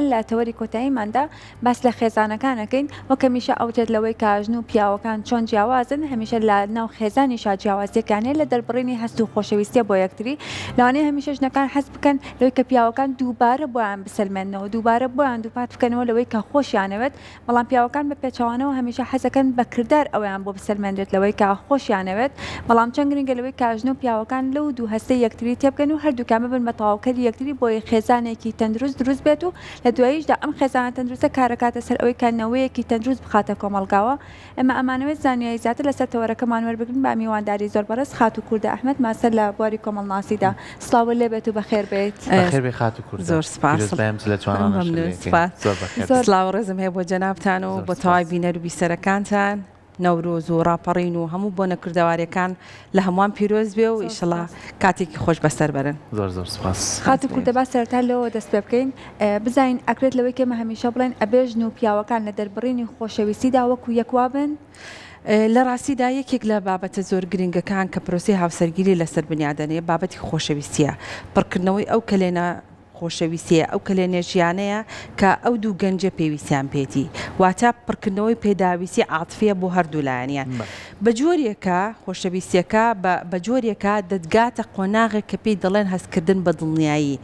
بەڵکوان لە تەوەری کۆتاییماندا باس لە خێزانەکانەکەین وەک هەمیشە ئەوجێت لەوەی کاژن و پیاوەکان چۆن جیاوازن هەمیشە لە ناو خێزانیشا جیاوازیەکانەیە لە دەربڕینی هەست و خۆشەویستیە بۆ یەکتری لەوانەیە هەمیشە ژنەکان حەز بکەن لەوەی کە پیاوەکان دووبارە بۆیان بسلمێنەوە دووبارە بۆیان دووپات بکەنەوە لەوەی کە خۆشیانەوێت بەڵام پیاوەکان بە پێچەوانەوە هەمیشە حەزەکەن بە کردار ئەویان بۆ بسلمێنرێت لەوەی کە خۆشیانەوێت بەڵام چەند گرنگە لەوەی کاژن و پیاوەکان لەو دوو هەستەی یەکتری تێبکەن و هەردووکان ببن بە تەواوکەری یەکتری بۆی خێزانێکی تەندروست دروست بێت و لە دواییشدا ئەم خێزانە تەندروستە کارەکاتە سەر ئەوەی کەنەوەیەکی تەندروست بخاتە کۆمەڵگاوە ئەمە ئەمانەوێت زانیاری زیاتر لەسەر تەوەرەکەمان وەربگرن بە میوانداری زۆر بەڕێز خات و کوردە ئەحمەد ماسەر لە بواری کۆمەڵناسیدا سڵاو لێ بێت و بەخێر بێت بەخێر بێ خات و کورد زۆر سپاس سڵاو ڕێزم هەیە بۆ جەنابتان و بۆ تەواوی بینەر و بیسەرەکانتان نەورۆز و ڕاپەڕین و هەموو بۆ نەکردەوارەکان لە هەمووان پیرۆز بێ و ئیشەڵا کاتێکی خۆش بەسەر بەرن زۆر سپاس خات و کوردە با سەرتا لەوە دەست پێ بکەین بزانین ئەکرێت لەوەی کێمە هەمیشە بڵێن ئەبێژن و پیاوەکان لە دەربڕینی خۆشەویستیدا وەکو یەکوابن لە ڕاستیدا یەکێک لە بابەتە زۆر گرنگەکان کە پرۆسی هاوسەرگیری لەسەر بنیادەنەیە بابەتی خۆشەویستیە پڕکردنەوەی ئەو کلێنە خۆشەویستیە ئەو کلێنە ژیانەیە کە ئەو دوو گەنجە پێویستیان پێێتی واتە پڕکردنەوەی پێداویستی عاتفیە بۆ هەردوو لایەنیان بە جۆرێکە خۆشەویستیەکە بە جۆرێکە دەتگاتە قۆناغێک کە پێی دەڵێن هەستکردن بە دڵنیایی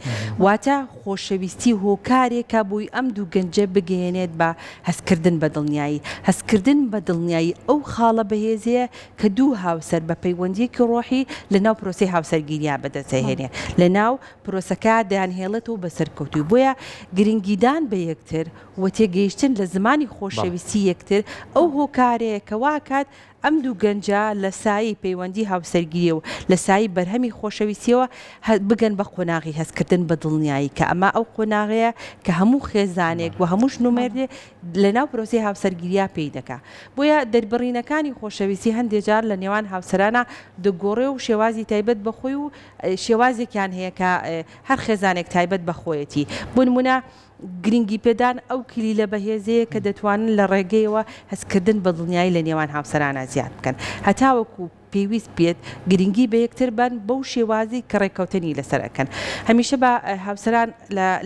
واتە خۆشەویستی هۆکارێکە بۆی ئەم دوو گەنجە بگەێنێت بە هەستکردن بە دڵنیایی هەستکردن بە دڵنیایی ئەو خاڵە بەهێزەیە کە دوو هاوسەر بە پەیوەندیەکی ڕۆحی لە ناو پرۆسی هاوسەرگیریان بەدەستهێنێ لە ناو پرۆسەکە دەیانهێڵێت و بەسەرکەوتوی بۆیە گرنگیدان بە یەکتر و تێگەیشتن لە زمانی خۆشەویستی یەکتر ئەو هۆکارەیە کە واکات ئەم دوو گەنجە لە سایی پەیوەندی هاوسەرگیری و لە سایی بەرهەمی خۆشەویستیەوە بگەن بە قۆناغی هەستکردن بە دڵنیایی کە ئەمە ئەو قۆناغەیە کە هەموو خێزانێک و هەموو ژنومێردێ لە ناو پرۆسی هاوسەرگیریە پێی دەکا بۆیە دەربڕینەکانی خۆشەویستی هەندێک جار لە نێوان هاوسەرانە دەگۆڕێ و شێوازی تایبەت بەخۆی و شێوازێکیان هەیە کە هەر خێزانێک تایبەت بەخۆیەتی بۆ نمونە گرنگی پێدان ئەو کلیلە بەهێزەیە کە دەتوانن لە ڕێگەیەوە هەستکردن بە دڵنیایی لە نێوان هاوسەرانە زیاد بکەن هەتاوەکو پێویست بێت گرنگی بە یەکتر بن بەو شێوازی کە ڕێککەوتنی لەسەر ئەکەن هەمیشە بە هاوسەران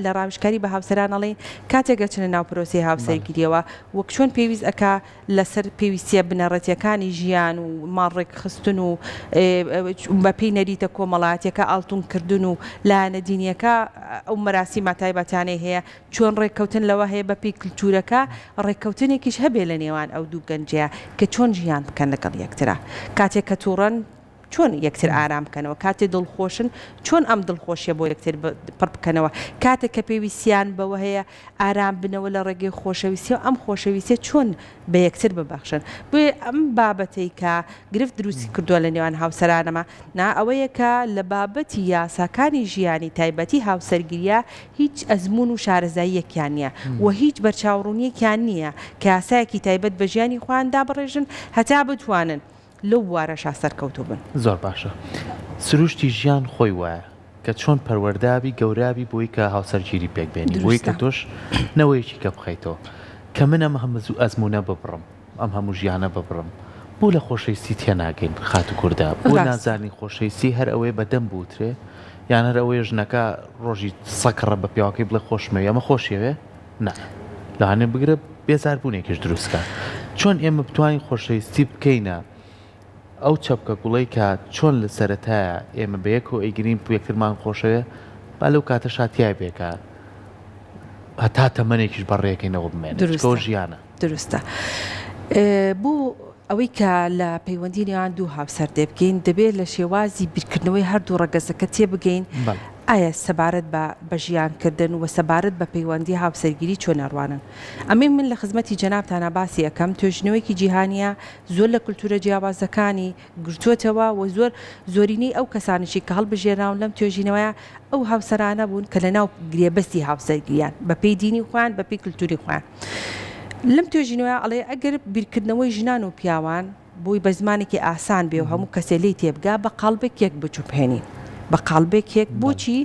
لە ڕاوشکاری بە هاوسەران ئەڵێن کاتێکگە چنە ناو پرۆسی هاوسەرگیریەوە وەک چۆن پێویست ئەکا لەسەر پێویستیە بنەڕەتیەکانی ژیان و ماڕێک خستن و بەپی نەریتە کۆمەڵاتیەکە ئاڵتونکردن و لایەنە دینیەکە ئەو مەراسیمە تایبەتانەی هەیە چۆن ڕێککەوتن لەوە هەیە بەپی کلتورەکە ڕێککەوتنێکیش هەبێ لە نێوان ئەو دوو گەنجەیە کە چۆن ژیان بکەن لەگەڵ یەکترا کاتێک کە تووڕەن چۆن یەکتر ئارام بکەنەوە کاتێ دڵخۆشن چۆن ئەم دڵخۆشیە بۆ یەکتر پڕ بکەنەوە کاتێک کە پێویستیان بەوە هەیە ئارام بنەوە لە ڕێگەی خۆشەویستی و ئەم خۆشەویستە چۆن بە یەکتر ببەخشن بۆیە ئەم بابەتەی کە گرفت دروستی کردووە لە نێوان هاوسەرانەمە ئەوەیە کە لە بابەتی یاساکانی ژیانی تایبەتی هاوسەرگیریە هیچ ئەزمون و شارەزاییەکیان نییە و هیچ بەرچاوڕوونیەکیان نییە کە یاسایەکی تایبەت بە ژیانی خۆیان دابڕێژن هەتا بتوانن لەو وارەشا سەرکەوتوو بن زۆر باشە سروشتی ژیان خۆی وایە کە چۆن پەروەردابی گەورابی بۆی کە هاوسەرگیری پێک بێنی بۆی کە تۆش نەوەیەکی کە بخەیتەوە کە من ئەم هەموو ئەزمونە ببڕم ئەم هەموو ژیانە ببڕم بۆ لە خۆشەویستی تێناگەین خات و کووردا بۆ نازانی خۆشەویستی هەر ئەوەی بەدەم بوترێ یان هەر ئەوەی ژنەکە ڕۆژی سەکڕە بە پیاوەکەی بڵێ خۆشمەوێ ئەمە خۆشیەوێ نا لەوانێ بگرە بێزاربوونێکیش دروستکە چۆن ئێمە بتوانین خۆشەویستی بکەینە ئەو چەپکە گوڵەی کە چۆن لە سەرەتایە ئێمە بەیەک و ئەیگرین یەکترمان خۆشەوێ با لەو کاتە شاتیای بێکە هەتا تەمەنێکیش بەڕێەکەینەوە بمێنێت ژیانە دروستە بوو ئەوەی کە لە پەیوەندی نێوان دوو هاوسەر دەبگەین دەبێت لە شێوازی بیرکردنەوەی هەردوو ڕەگەزەکە تێبگەین ئایا سەبارەت بە ژیانکردن و سەبارەت بە پەیوەندی هاوسەرگیری چۆن ئەڕوانن ئەمێ من لە خزمەتی جەنابتانە باسی ئەەکەم توێژنەوەیکی جیهانیە زۆر لە کولتورە جیاوازەکانی گرتووەتەوە و زۆرینەی ئەو کەسانشی کە هەڵبژێراون لەم توێژینەوەیە ئەو هاوسەرانە بوون کە لە ناو گرێبەستی هاوسەرگیریان بە پێی دینی خۆیان بە پێی کولتوری خۆیان لەم توێژینەوە ئەڵێ ئەگەر بیرکردنەوەی ژنان و پیاوان بۆی بە زمانێکی ئاسان بێ و هەموو کەسێ لی تێبگا بە قاڵبێک یەک بچوبهێنی بە قاڵبێک کێک بۆچی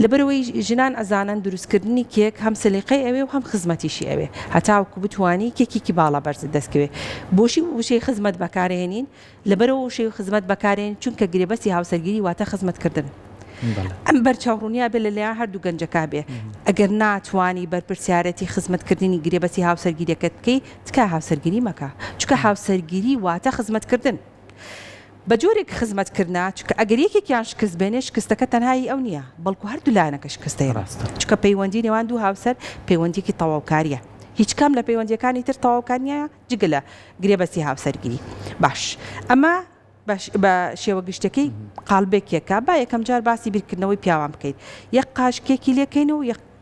لەبەرەوەی ژنان ئەزانن دروستکردنی کێک هەم سلیقەی ئەوێ و هەم خزمەتیشی ئەوێ هەتاوکو بتوانی کێکێکی باڵا بەرز دەستکەوێ بۆشی وشەی خزمەت بەکارهێنین لەبەرەوە وشەی خزمەت بەکارێن چونکە گرێبەستی هاوسەرگیری واتە خزمەتکردن ئەم بەرچاوڕوونیا بێ لەلایەن هەردوو گەنجەکە بێ ئەگەر ناتوانی بەرپرسیارەتی خزمەتکردنی گرێبەسی هاوسەرگیریەکەت بکەی تکا هاوسەرگیری مەکە چکە هاوسەرگیری واتە خزمەتکردن بە جۆرێک خزمەتکردنا چکە ئەگەر یەکێکیان شکست بێنێ شکستەکە تەنهایی ئەو نییە بەڵکو هەردوو لایەنەکە شکستەیە چکە پەیوەندی نێوان دوو هاوسەر پەیوەندێکی تەواوکاریە هیچ کام لە پەیوەندیەکانی تر تەواوکاریە جگە لە گرێبەسی هاوسەرگیری باش ئەمە بە شێوە گشتەکەی قالبێکێکە با یەکەم جار باسی بیرکردنەوەی پیاوان بکەیت یەک قاشکێکی لێکەین و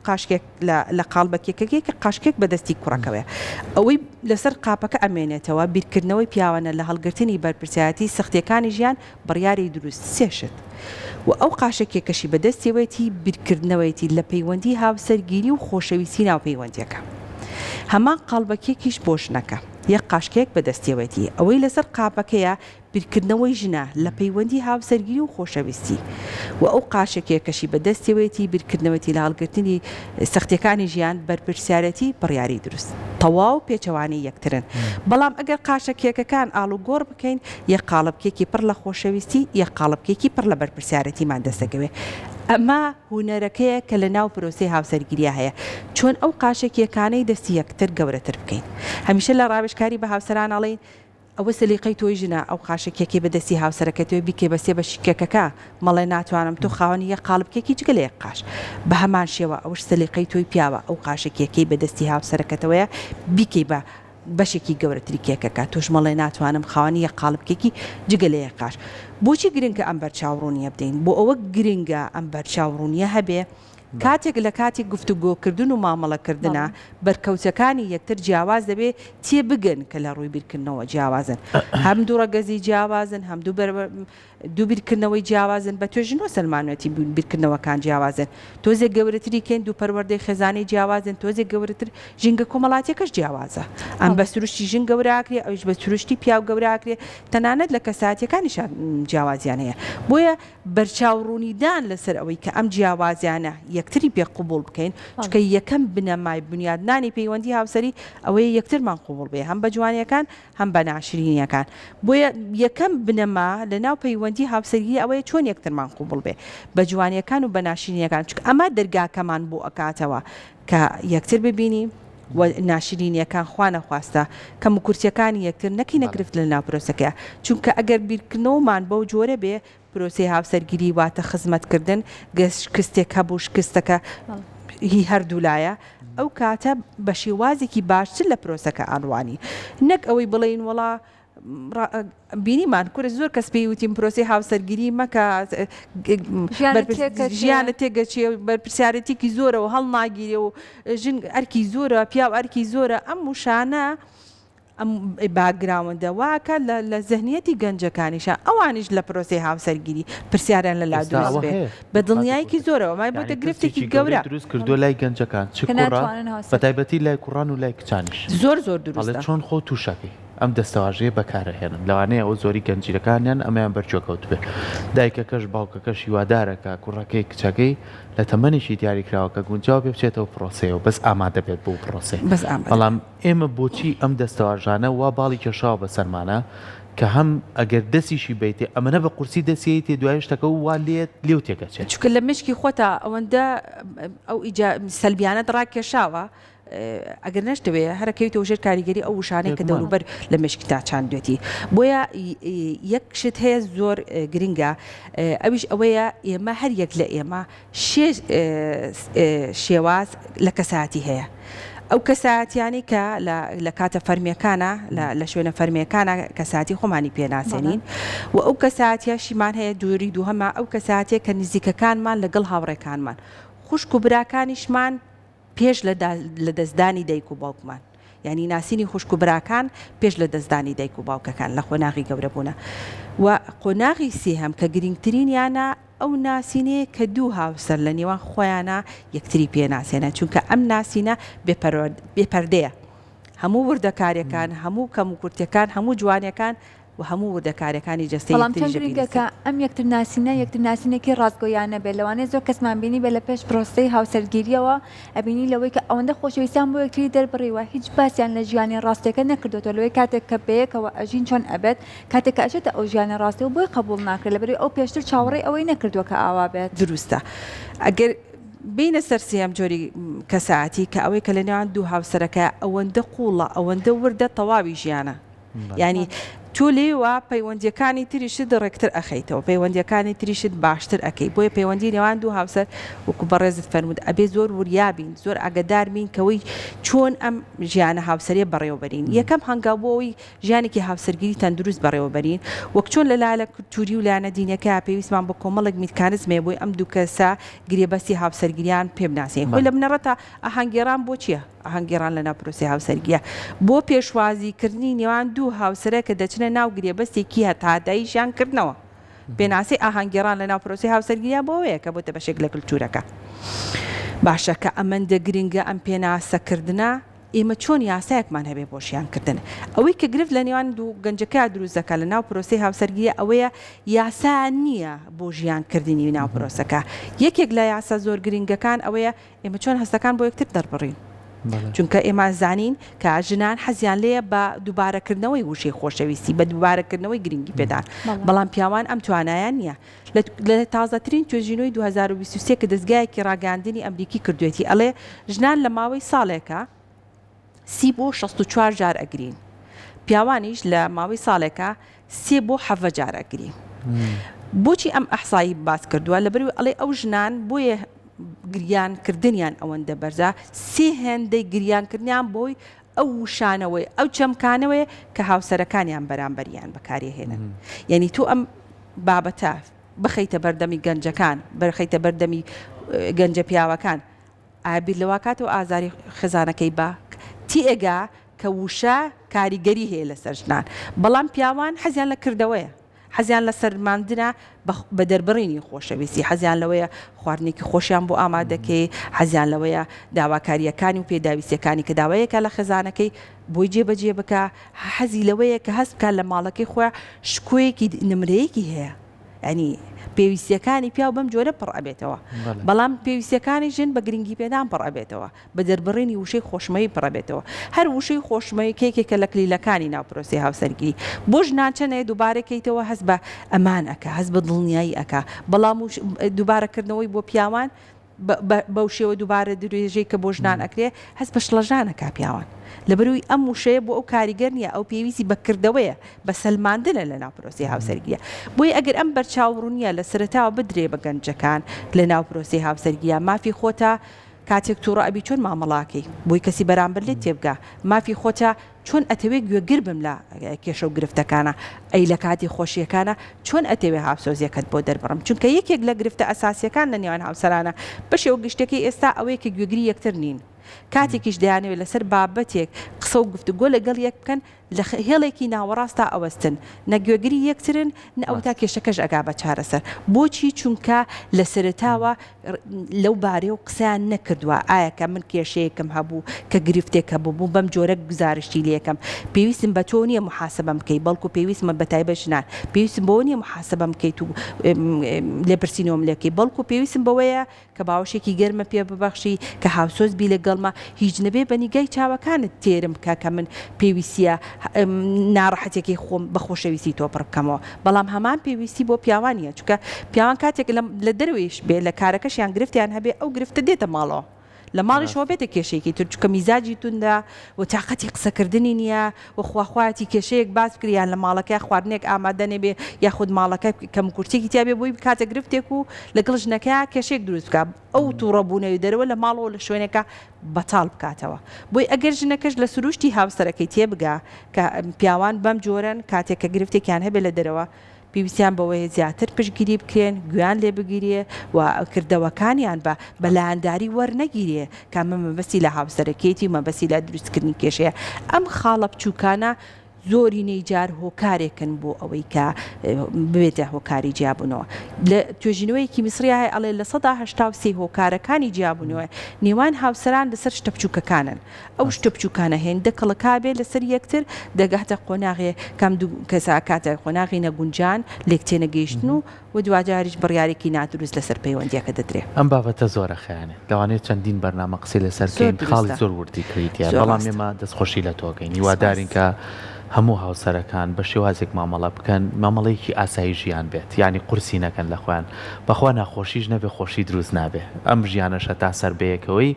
قاشکێک لە قالبەکێکەکە قاشکێک بەدەستی کوڕەکەوێ ئەوەی لەسەر قاپەکە ئەمێنێتەوە بیرکردنەوەی پیاوانە لە هەڵگرتنی بەرپرسیاتی سەختیەکانی ژیان بڕیاری دروست سێشت و ئەو قاشکێکەشی بەدەستیەوەیەتی بیرکردنەوەیەتی لە پەیوەندی هاوسەرگیری و خۆشەویستی ناو پەیوەندیەکە هەمان قالبەکێکیش بۆشنەکە یەک قاشکێک بەدەستیەوەیەتی ئەوەی لەسەر قاپەکەیە بیرکردنەوەی ژنە لە پەیوەندی هاوسەرگیری و خۆشەویستی و ئەو قاشکێکەشی بەدەستیەوەیەتی بیرکردنەوەی لە هەڵگرتنی سەختیەکانی ژیان بەرپرسیارەتی بڕیاری دروست تەواو پێچەوانی یەکترن بەڵام ئەگەر قاشەکێکەکان ئاڵوگۆڕ بکەین یەک قالبکێکی پڕ لە خۆشەویستی یەک قالبکێکی پڕ لە بەرپرسیارەتیمان دەستەکەوێ ئەمە هوەرەکەیە کە لە ناو پرۆسی هاوسەرگیریە هەیە چۆن ئەو قاشێکیەکانەی دەستی یەکتر گەورەتر بکەین هەمیشە لە ڕاوێژکاری بە هاوسەران ئەڵێن ئەوە سلیقەی تۆی ژنە ئەو قاشێکێکی بەدەستی هاوسەرەکەتەوە بیکێ بەسێ بە شکێکەکە مەڵێ ناتوانم تۆ خاوەنی یە قالبکێکی جگە لە یەک قاش بە هەمان شێوە ئەوش سلیقەی تۆی پیاوە ئەو قاشێکێکی بەدەستی هاوسەرەکەتەوەیە بیکەی بە بەشێکی گەورەتری کێکەکە تۆش مەڵێ ناتوانم خاوەنی یە قالبکێکی جگە لە یەک قاش بۆچی گرنگە ئەم بەرچاوڕوونیە بدەین بۆ ئەوە گرنگە ئەم بەرچاوڕوونیە هەبێ کاتێک لە کاتی گفتوگۆکردن و مامەڵەکردنە بەرکەوتەکانی یەکتر جیاواز دەبێت تێ بگەن کە لە ڕووی بیرکردنەوە جیاوازن هەم دوو ڕەگەزی جیاوازن هەم دوو بیرکردنەوەی جیاوازن بە توێژنەوە سەلمانەتی بیرکردنەوەکان جیاوازن تۆزێک گەورەتری کەین دوو پەروەردەی خێزانی جیاوازن تۆزێک گەورەتر ژینگە کۆمەڵاتێکەش جیاوازە ئەم بە سروشتی ژن گەوراکرێ ئەوش بە سروشتی پیاو گەوراکرێ تەنانەت لە کەساتیەکانیشان جیاوازیان هەیە بۆیە بەرچاوڕوونیدان لەسەر ئەوەی کە ئەم جیاوازیانە یەکتری پێ قوبوڵ بکەین چکە یەکەم بنەمای بنیادنانی پەیوەندی هاوسەری ئەوەیە یەکترمان قوبوڵ بێ هەم بە جوانیەکان هەم بە ناشرینیەکان بۆیە یەکەم بنەما لە ناو پەیوەندی هاوسەرگیری ئەوەیە چۆن یەکترمان قوبوڵ بێ بە جوانیەکان و بە ناشرینیەکان چکە ئەمە دەرگاکەمان بۆ ئەکاتەوە کە یەکتر ببینی و ناشرینیەکان خوا نەخواستە کەم و کورسیەکانی یەکتر نەکی نەگرفت لە ناو پرۆسەکە چونکە ئەگەر بیرکردنەوەمان بەو جۆرە بێ پرۆسی هاوسەرگیری واتە خزمەتکردن گەشتکستێک هەبوو شکستەکە هی هەردوولایە ئەو کاتە بە شێوازێکی باشتر لە پرۆسەکە ئاڵوانی نەک ئەوەی بڵێین وڵا بینیمان کورە زۆر کەس پێی وتیم پرۆسی هاوسەرگیری مەکە ژیانە تێگەچێ بەرپرسیارەتێکی زۆرەوە هەڵ ناگیرێ و ژن ئەرکی زۆرە پیاو ئەرکی زۆرە ئەم وشانە ئەم باگراوەندە واکە لە زەهنیەتی گەنجەکانیشە ئەوانیش لە پرۆسی هاوسەرگیری پرسیاریان لە لا دروست بێ بە دڵنیایکی زۆرەوە مای بۆ دەگرفتێکی گەورە دروست کردو لای گەنجەکان چ بەتایبەتی لای کوڕان و لای کچانیش زۆر دروستە چۆن خۆ تووشەکەی ئەم دەستەواژەیە بەکارەهێنن لەوانەیە ئەو زۆری گەنجیرەکانیان ئەمەیان بەرچۆکەوت بێ دایکەکەش باوکەکەش هیوادارەکە کوڕەکەی کچەکەی لە تەمەنیشی دیاریکراوەکە گونجاو پێ بچێتەوە پرۆسەیەوە بەس ئامادە بێت بۆ پرۆسێ بەڵام ئێمە بۆچی ئەم دەستەواژانە وا باڵی کێشاوە بە سەرمانە کە هەم ئەگەر دەستیشی بیتێ ئەمەنە بە قورسی دەسیەیە دوای شتەکە و وا لێو تێگەچێت چونکە لە مشکی خۆتە ئەوەندە ئەو سەلبیانە ڕاکێشاوە ئەگەر نەشتەوێ هەرەکەویتەوە ژێر کاریگەری ئەو وشانەیە کە دەوروبەر لە مشکی تا چاندوێتی بۆیە یەک شت هەیە زۆر گرنگە ئەویش ئەوەیە ئێمە هەر یەک لە ئێمە شێواز لە کەساتی هەیە ئەو کەساتیانی کە لە کاتە فەرمیەکانە لە شوێنە فەرمیەکانە کەساتی خۆمانی پێناسێنین و ئەو کەساتیاشیمان هەیە دووری دووهەمە ئەو کەساتێک کە نزیکەکانمان لەگەڵ هاوڕێکانمان خوشک و براکانیشمان پێش لە دەستدانی دایک و باوکمان یعنی ناسینی خوشک و براکان پێش لە دەستدانی دایک و باوکەکان لە قۆناغی گەورەبوونە و قۆناغی سێهەم کە گرنگترینیانە ئەو ناسینەیە کە دوو هاوسەر لە نێوان خۆیانە یەکتری پێناسێنە چونکە ئەم ناسینە بێپەردەیە هەموو وردەکاریەکان هەموو کەم و کورتەکان هەموو جوانیەکان و هەموو وردەکارەکانی جەستەی بەڵام چەند گرنگە کە ئەم یەکتر ناسینێکی ڕاستگۆیانە بێت لەوانەیە زۆر کەسمان بینی بێ لە پێش پرۆسەی هاوسەرگیریەوە ئەبینی لەوەی کە ئەوەندە خۆشەویستیان بۆ یەکتری دەربڕیوە هیچ باسییان لە ژیانی ڕاستەکە نەکردوێتەوە لەوەی کاتێک کە بەیەکەوە ئەژین چۆن ئەبێت کاتێک کە ئەچێتە ئەو ژیانە ڕاستی و بۆی قبول ناکرێت لەبەری ئەو پێشتر چاوەڕێی ئەوەی نەکردووە کە ئاوا بێت دروستە ئەگەر بینە سەرسیام جۆری کەساعتی کە ئەوەی کە لە نێوان دوو هاوسەرەکە ئەوەندە قوڵە ئەوەندە وردە تەواوی ژیانە ینی تۆ لێوە پەیوەندیەکانی تریشت ڕێکتر ئەخەیتەوە پەیوەندیەکانی تریشت باشتر ئەەکەی بۆیە پەیوەندی نێوان دوو هاوسەر وەکو بەڕێزت فەرمود ئەبێ زۆر وریابین زۆر ئاگدار بین کەوەی چۆن ئەم ژیانە هاوسەریە بەڕێوەبەرین یەکەم هەنگاوبەوەی ژیانێکی هاوسەرگیری تەندروست بەڕێوەبەرین وەک چۆن لە لایە کولتوری و لایەنە دینەکە پێویستمان بە کۆمەڵێک میکانیزمێ بۆی ئەم دوو کەسە گرێبەستی هاوسەرگیریان پێ بناسین خۆی لە بنەڕەتە ئاهەنگێران بۆ چییە؟ ئاهەنگێران لە ناو پرۆسی هاوسەرگیە بۆ پێشوازیکردنی نێوان دوو هاوسەرە کە دەچنە ناو گرێبەستێکی هەتادایی ژیانکردنەوە پێناسی ئاهەنگێران لە ناو پرۆسی هاوسەرگیریە بۆەیە کە بۆتە بەشێک لە کولتورەکە باشە کە ئەمەندە گرنگە ئەم پێناسەکردنە ئێمە چۆن یاسایەکمان هەبێ بۆ ژیانکردن ئەوەی کە گرفت لە نێوان دوو گەنجەکە دروستەکە لە ناو پرۆسی هاوسەرگیریە ئەوەیە یاسا نییە بۆ ژیانکردنی ناو پرۆسەکە یەکێک لە یاسا زۆر گرنگەکان ئەوەیە ئێمە چۆن هەستەکان بۆ یەکتر دەربڕین چونکە ئێمە زانین کە ژنان حەزیان لێە بە دووبارەکردنەوەی وشەی خۆشەویستی بە دووبارەکردنەوەی گرنگی پێدان بەڵام پیاوان ئەم توانایان نییە لە تازەترین توێژینەوەی 2023 کە دەستگایەکی ڕاگەاندنی ئەمریکی کردوێتی ئەڵێ ژنان لە ماوەی ساڵێکە 30 بۆ 64 جار ئەگرین پیاوانیش لە ماوەی ساڵێکە 3 بۆ 7 جار ئەگرین بۆچی ئەم ئەحسایی باس کردووە لەبەر ئەڵێ ئەو ژنان بۆیە گریانکردنیان ئەوەندە بەرزە سێ هێندەی گریانکردنیان بۆی ئەو وشانەوەی ئەو چەمکانەوەی کە هاوسەرەکانیان بەرامبەریان بەکارهێنن یعنی تو ئەم بابەتە بخەیتە بەردەمی گەنجەکان بەرخەیتە بەردەمی گەنجە پیاوەکان ئابیر لەوا کاتەوە ئازاری خێزانەکەی بە تیئگا کە وشە کاریگەری هەیە لەسەر ژنان بەڵام پیاوان حەزیان لە کردەوەیە حەزیان لە سەرماندنە بە دەربڕینی خۆشەویستی حەزیان لەوەیە خواردنێکی خۆشیان بۆ ئامادەکەی حەزیان لەوەیە داواکاریەکانی و پێداویستیەکانی کە داوایەکە لە خێزانەکەی بۆی جێبەجێ بکە حەزی لەوەیە کە هەست بکات لە ماڵەکەی خۆیان شکۆیەکی نمرەیەکی هەیە ینی پێویستیەکانی پیا و بەم جۆرە پڕ ئەبێتەوە بەڵام پێویستیەکانی ژن بە گرنگی پێدان پڕ ئەبێتەوە بە دەربڕینی وشەی خۆشمەی پڕ ئەبێتەوە هەر وشەی خۆشمەی کێکێکە لە کلیلەکانی ناو پرۆسی هاوسەرگیری بۆ ژنان چەنەیە دووبارەکەیتەوە هەست بە ئەمان ئەکە هەست بە دڵنیایی ئەکا بەڵام دووبارەکردنەوەی بۆ پیاوان بەو شێوە دووبارە درێژەی کە بۆ ژنان ئەکرێ هەست بە شڵەژانەکە پیاوان لەبەروی ئەم وشەیە بۆ ئەو کاریگەر نیە ئەو پێویستی بەکردەوەیە بە سەلماندنە لە ناو پرۆسی هاوسەرگیە بۆی ئەگەر ئەم بەرچاوڕوونیە لە سەرەتاوە بدرێ بە گەنجەکان لە ناو پرۆسی هاوسەرگیە مافی خۆتە کاتێک تووڕە ئەبی چۆن مامەڵاکەی بۆی کەسی بەرامبەر لێت تێبگا مافی خۆتە چۆن ئەتەوێت گوێگر بم لە کێشە و گرفتەکانە ئەی لە کاتی خۆشیەکانە چۆن ئەتەوێت هاوسۆزیەکەت بۆ دەربڕم چونکە یەکێک لە گرفتە ئەساسیەکان لە نێوان هاوسەرانە بەشێ و گشتەکەی ئێستا ئەوەیە کە گوێگری یەکتر نین کاتێکیش دەیانەوێت لەسەر بابەتێک قسە و گفتوگۆ لەگەڵ یەک بکەن لە هێڵێکی ناوەڕاستا ئەوەستن نەگوێگری یەکترن نە ئەو تا کێشەکەش ئەگا بە چارەسەر بۆچی چونکە لە سەرتاوە لەو بارێ و قسەیان نەکردووە ئایا کە من کێشەیەکم هەبوو کە گرفتێک هەبوو بەم جۆرە گزارشتی لێکم پێویستم بە تۆ نییە محاسبەم بکەی بەڵکو پێویستمە بە تایبەت ژنان پێویستم بۆ نییە محاسبەم بکەیت و لێپرسینەوەم لێکەی بەڵکو پێویستم بەوەیە کە باوەشێکی گەرمە پێ ببەخشی کە هاوسۆز بی لەگەڵمە هیچ نەبێ بەنیگای چاوەکانت تێرم کە من پێویستیە ناڕەحەتێکی خۆم بە خۆشەویستی تۆ پڕ بکەمەوە بەڵام هەمان پێویستی بۆ پیاوانیە چونکە پیاوان کاتێک لە دەروێش بێ لە کارەکەشیان گرفتیان هەبێ ئەو گرفتە دێتە ماڵەوە لە ماڵیشەوە بێتە کێشەیەکی تر چونکە میزاجی توندا و تااقەتی قسەکردنی نییە و خواخواتی کێشەیەک باز کریان لە ماڵەکە خواردنێک ئامادە نەبێ یاخود ماڵەکە کەم کورتێکی تیاابێ بۆی کاتە گرفتێک و لەگەڵ ژنەکە کێشێک دروست بکە ئەو تووڕەبوونەوەی دەرەوە لە ماڵەوە لە شوێنێکە بەتاڵ بکاتەوە بۆی ئەگەر ژنەکەش لە سروشتی هاوسەرەکەی تێبگا کە پیاوان بەم جۆرن کاتێک کە گرفتێکیان هەبێ لە دەرەوە پێویستیان بەوەیە زیاتر پشتگیری بکرێن گویان لێ بگیرێ و کردەوەکانیان بە بەلایەنداری وەرنەگیرێ کە مەبەستی لە هاوسەرەکەیەتی مەبەستی لە دروستکردنی کێشەیە ئەم خاڵە بچووکانە زۆری نەیجار هۆکارێکن بۆ ئەوەی کە ببێتە هۆکاری جیابوونەوە لە توێژینەوەیکی میسری هەیە ئەڵێ لە 183 هۆکارەکانی جیابوونەوە نێوان هاوسەران لەسەر شتە بچووکەکانن ئەو شتە بچووکانە هێندە کەڵکابێ لەسەر یەکتر دەگاتە قۆناغێ کام دوو کەسا کاتە قۆناغی نەگونجان لێک تێنەگەیشتن و دوواجاریش بڕیارێکی نادروست لەسەر پەیوەندیەکە دەدرێ ئەم بابەتە زۆرە خیانێت لەوانێت چەندین بەرنامە قسەی لەسەرکەین خاڵی زۆر وردی کریتە بەڵام ئێمە دەستخۆشی لە تۆگەین هیوادارین کە هەموو هاوسەرەکان بە شێوازێک مامەڵە بکەن مامەڵەیەکی ئاسایی ژیان بێت یعنی قورسی نەکەن لە خۆیان بەخوا ناخۆشیش نەبێ خۆشی دروست نابێ ئەم ژیانەشە تا سەر بەیەکەوەی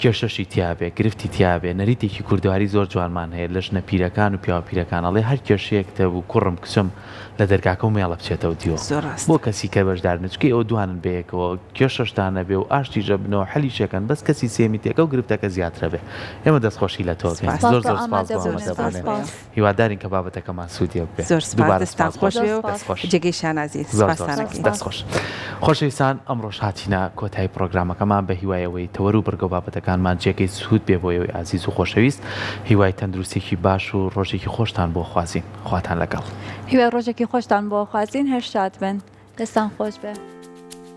کێشەشی تیاابێ گرفتی تیاابێ نەریتێکی کوردواری زۆر جوانمان هەیە لەش نەپیرەکان و پیاوەپیرەکان ئەڵێ هەر کێشەیەکتە بوو کوڕم کچم لە دەرگاکە و مێڵە بچێتەوە دیوە بۆ کەسی کە بەشدار نچکی ئەو دوانن بەیەکەوە کێشەشتانە بێ و ئاشتیژە بنەوە حەلیشەکەن بەس کەسی سێمیتێکە و گرفتەکە زیاترە بێ ئێمە دەستخۆشی لە تۆ زۆر زۆر سپاس هیوادارین کە بابەتەکەمان سوودیە بێ زۆر خۆش جێگەی شانازی دەستخۆش خۆشەویستان ئەمڕۆژ هاتینە کۆتایی پرۆگرامەکەمان بە هیوایەوەی تەوەر و بەرگە بابەتەکانمان جێگەی سوود بێ بۆیەوەی عزیز و خۆشەویست هیوای تەندروستێکی باش و ڕۆژێکی خۆشتان بۆ خوازین خواتان لەگەڵ هیوای ڕۆژێکی خۆشتان بۆ خوازین هەر شاد بن دەستان خۆش بێ